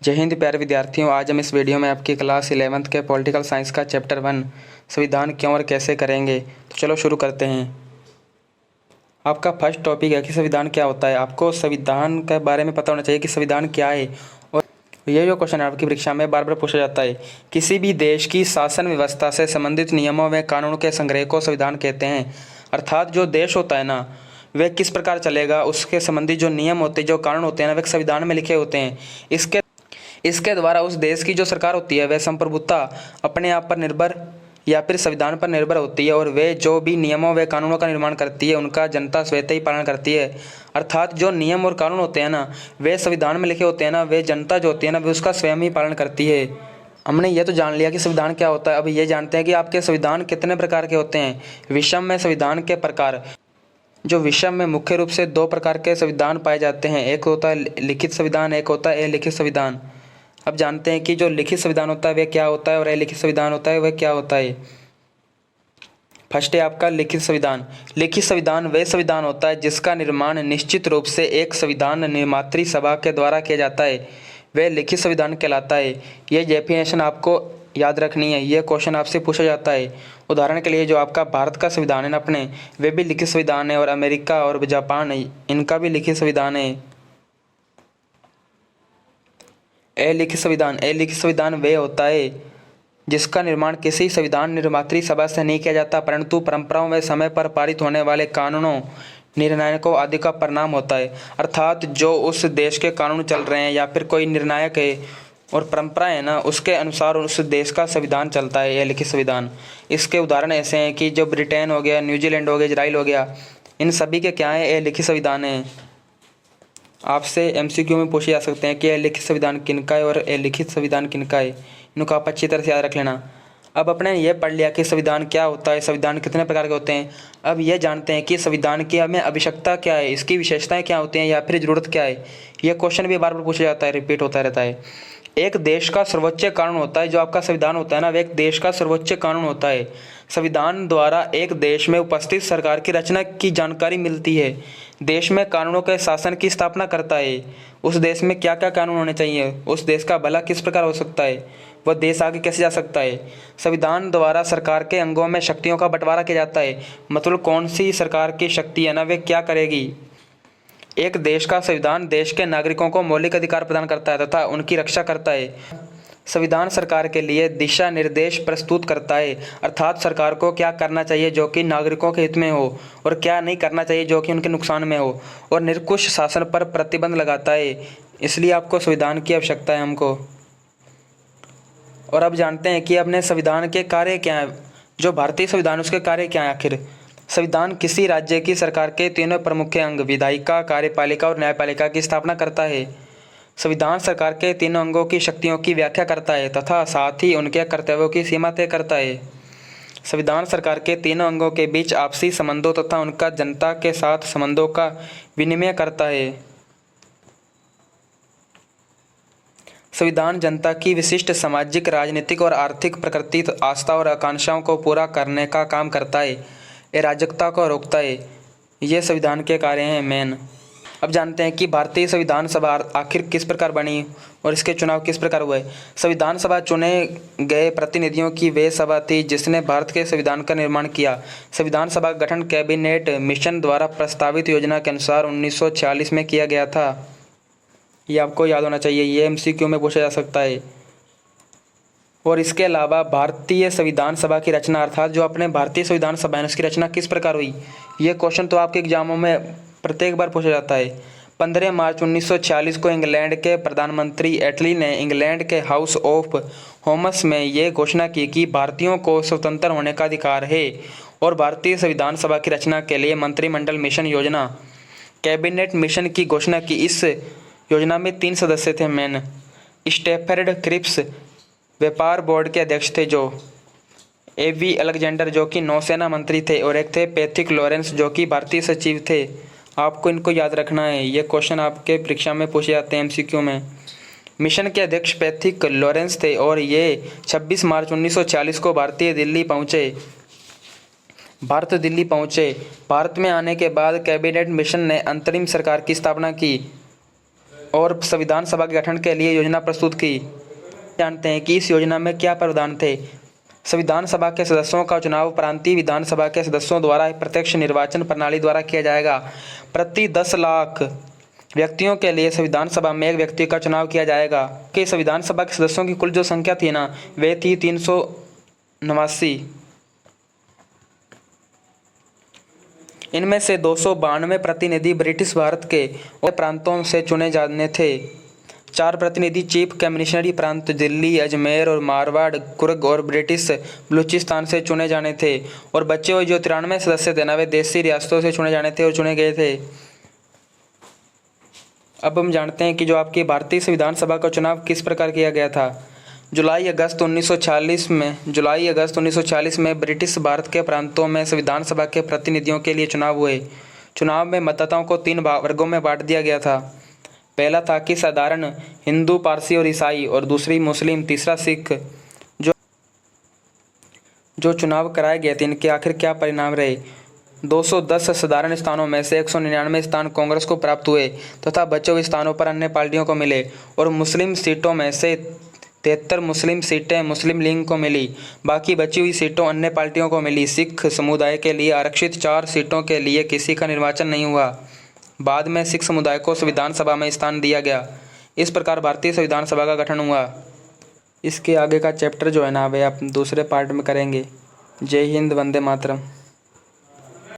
जय हिंद प्यारे विद्यार्थियों। आज हम इस वीडियो में आपकी क्लास 11th के पॉलिटिकल साइंस का चैप्टर 1 संविधान क्यों और कैसे करेंगे। तो चलो शुरू करते हैं। आपका फर्स्ट टॉपिक है कि संविधान क्या होता है। आपको संविधान के बारे में पता होना चाहिए कि संविधान क्या है। और ये जो क्वेश्चन है आपकी परीक्षा में बार बार पूछा जाता है। किसी भी देश की शासन व्यवस्था से संबंधित नियमों व कानूनों के संग्रह को संविधान कहते हैं। अर्थात जो देश होता है ना, वह किस प्रकार चलेगा, उसके संबंधित जो नियम होते हैं, जो कानून होते हैं ना, वह संविधान में लिखे होते हैं। इसके द्वारा उस देश की जो सरकार होती है वह संप्रभुता अपने आप पर निर्भर या फिर संविधान पर निर्भर होती है, और वे जो भी नियमों व कानूनों का निर्माण करती है उनका जनता स्वतः ही पालन करती है। अर्थात जो नियम और कानून होते हैं ना, वे संविधान में लिखे होते हैं ना, वे जनता जो होती है ना, वे उसका स्वयं ही पालन करती है। हमने ये तो जान लिया कि संविधान क्या होता है। अब ये जानते हैं कि आपके संविधान कितने प्रकार के होते हैं। विषम में संविधान के प्रकार, जो विषम में मुख्य रूप से दो प्रकार के संविधान पाए जाते हैं। एक होता है लिखित संविधान, एक होता है अलिखित संविधान। अब जानते हैं कि जो लिखित संविधान होता है वह क्या होता है और अलिखित संविधान होता है वह क्या होता है। फर्स्ट है आपका लिखित संविधान। लिखित संविधान वह संविधान होता है जिसका निर्माण निश्चित रूप से एक संविधान निर्मात्री सभा के द्वारा किया जाता है, वह लिखित संविधान कहलाता है। यह डेफिनेशन आपको याद रखनी है, यह क्वेश्चन आपसे पूछा जाता है। उदाहरण के लिए जो आपका भारत का संविधान है ना अपने, वे भी लिखित संविधान है, और अमेरिका और जापान इनका भी लिखित संविधान है। अलिखित संविधान वह होता है जिसका निर्माण किसी संविधान निर्मात्री सभा से नहीं किया जाता, परंतु परंपराओं व समय पर पारित होने वाले कानूनों, निर्णायकों आदि का परिणाम होता है। अर्थात जो उस देश के कानून चल रहे हैं या फिर कोई निर्णायक है और परंपराएं है ना, उसके अनुसार उस देश का संविधान चलता है, यह लिखित संविधान। इसके उदाहरण ऐसे हैं कि जो ब्रिटेन हो गया, न्यूजीलैंड हो गया, इजराइल हो गया, इन सभी के क्या है, यह लिखित संविधान है। आपसे एमसीक्यू में पूछे जा सकते हैं कि अलिखित संविधान किनका है और अलिखित संविधान किनका है। इनको आप अच्छी तरह से याद रख लेना। अब अपने ये पढ़ लिया कि संविधान क्या होता है, संविधान कितने प्रकार के होते हैं। अब ये जानते हैं कि संविधान की हमें आवश्यकता क्या है, इसकी विशेषताएं क्या होती हैं या फिर ज़रूरत क्या है। यह क्वेश्चन भी बार बार पूछा जाता है, रिपीट होता रहता है। एक देश का सर्वोच्च कानून होता है, जो आपका संविधान होता है ना, वह एक देश का सर्वोच्च कानून होता है। संविधान द्वारा एक देश में उपस्थित सरकार की रचना की जानकारी मिलती है। देश में कानूनों के शासन की स्थापना करता है। उस देश में क्या क्या कानून होने चाहिए, उस देश का भला किस प्रकार हो सकता है, वह देश आगे कैसे जा सकता है। संविधान द्वारा सरकार के अंगों में शक्तियों का बंटवारा किया जाता है, मतलब कौन सी सरकार की शक्ति है ना, वे क्या करेगी। एक देश का संविधान देश के नागरिकों को मौलिक अधिकार प्रदान करता है तथा उनकी रक्षा करता है। संविधान सरकार के लिए दिशा निर्देश प्रस्तुत करता है, अर्थात सरकार को क्या करना चाहिए जो कि नागरिकों के हित में हो, और क्या नहीं करना चाहिए जो कि उनके नुकसान में हो, और निरंकुश शासन पर प्रतिबंध लगाता है। इसलिए आपको संविधान की आवश्यकता है हमको। और अब जानते हैं कि अपने संविधान के कार्य क्या हैं। जो भारतीय संविधान, उसके कार्य क्या हैं आखिर। संविधान किसी राज्य की सरकार के तीनों प्रमुख अंग, विधायिका, कार्यपालिका और न्यायपालिका की स्थापना करता है। संविधान सरकार के तीनों अंगों की शक्तियों की व्याख्या करता है तथा साथ ही उनके कर्तव्यों की सीमा तय करता है। संविधान सरकार के तीनों अंगों के बीच आपसी संबंधों तथा उनका जनता के साथ संबंधों का विनिमय करता है। संविधान जनता की विशिष्ट सामाजिक, राजनीतिक और आर्थिक प्रकृति, आस्था और आकांक्षाओं को पूरा करने का काम करता है, अराजकता को रोकता है। ये संविधान के कार्य हैं मेन। अब जानते हैं कि भारतीय संविधान सभा आखिर किस प्रकार बनी और इसके चुनाव किस प्रकार हुए। संविधान सभा चुने गए प्रतिनिधियों की वे सभा थी जिसने भारत के संविधान का निर्माण किया। संविधान सभा का गठन कैबिनेट मिशन द्वारा प्रस्तावित योजना के अनुसार 1946 में किया गया था। ये आपको याद होना चाहिए, ये एमसीक्यू में पूछा जा सकता है। और इसके अलावा भारतीय संविधान सभा की रचना, अर्थात जो अपने भारतीय संविधान सभा है उसकी रचना किस प्रकार हुई। ये क्वेश्चन तो आपके एग्जामों में प्रत्येक बार पूछा जाता है। 15 मार्च 1946 को इंग्लैंड के प्रधानमंत्री एटली ने इंग्लैंड के हाउस ऑफ कॉमन्स में ये घोषणा की कि भारतीयों को स्वतंत्र होने का अधिकार है, और भारतीय संविधान सभा की रचना के लिए मंत्रिमंडल मिशन योजना, कैबिनेट मिशन की घोषणा की। इस योजना में 3 सदस्य थे मेन। स्टैफर्ड क्रिप्स व्यापार बोर्ड के अध्यक्ष थे, जो एवी अलेक्जेंडर जो कि नौसेना मंत्री थे, और एक थे पैथिक लॉरेंस जो कि भारतीय सचिव थे। आपको इनको याद रखना है, ये क्वेश्चन आपके परीक्षा में पूछे जाते हैं एमसीक्यू में। मिशन के अध्यक्ष पैथिक लॉरेंस थे और ये 26 मार्च 1940 को भारत दिल्ली पहुँचे। भारत में आने के बाद कैबिनेट मिशन ने अंतरिम सरकार की स्थापना की। और संविधान सभा के गठन के लिए योजना प्रस्तुत की। जानते हैं कि इस योजना में क्या प्रावधान थे। संविधान सभा के सदस्यों का चुनाव प्रांतीय विधानसभा के सदस्यों द्वारा प्रत्यक्ष निर्वाचन प्रणाली द्वारा किया जाएगा। प्रति 10 लाख व्यक्तियों के लिए संविधान सभा में एक व्यक्ति का चुनाव किया जाएगा। कि संविधान सभा के सदस्यों की कुल जो संख्या थी ना, वे थी 389। इनमें से 292 प्रतिनिधि ब्रिटिश भारत के प्रांतों से चुने जाने थे। 4 प्रतिनिधि चीफ कमिश्नरी प्रांत दिल्ली, अजमेर और मारवाड़, कुर्ग और ब्रिटिश बलूचिस्तान से चुने जाने थे। और बचे हुए जो 93 सदस्य थे ना, वे देशी रियासतों से चुने जाने थे और चुने गए थे। अब हम जानते हैं कि जो आपकी भारतीय संविधान सभा का चुनाव किस प्रकार किया गया था। जुलाई अगस्त 1946 में ब्रिटिश भारत के प्रांतों में संविधान सभा के प्रतिनिधियों के लिए चुनाव हुए। चुनाव में मतदाताओं को 3 वर्गों में बांट दिया गया था। पहला था कि साधारण हिंदू, पारसी और ईसाई, और दूसरी मुस्लिम, तीसरा सिख। जो चुनाव कराए गए थे, इनके आखिर क्या परिणाम रहे। 210 साधारण स्थानों में से 199 स्थान कांग्रेस को प्राप्त हुए तथा बचे हुए स्थानों पर अन्य पार्टियों को मिले। और मुस्लिम सीटों में से 73 मुस्लिम सीटें मुस्लिम लीग को मिली। बाकी बची हुई सीटों अन्य पार्टियों को मिली। सिख समुदाय के लिए आरक्षित 4 सीटों के लिए किसी का निर्वाचन नहीं हुआ। बाद में सिख समुदाय को संविधान सभा में स्थान दिया गया। इस प्रकार भारतीय संविधान सभा का गठन हुआ। इसके आगे का चैप्टर जो है ना, वे आप दूसरे पार्ट में करेंगे। जय हिंद, वंदे मातरम।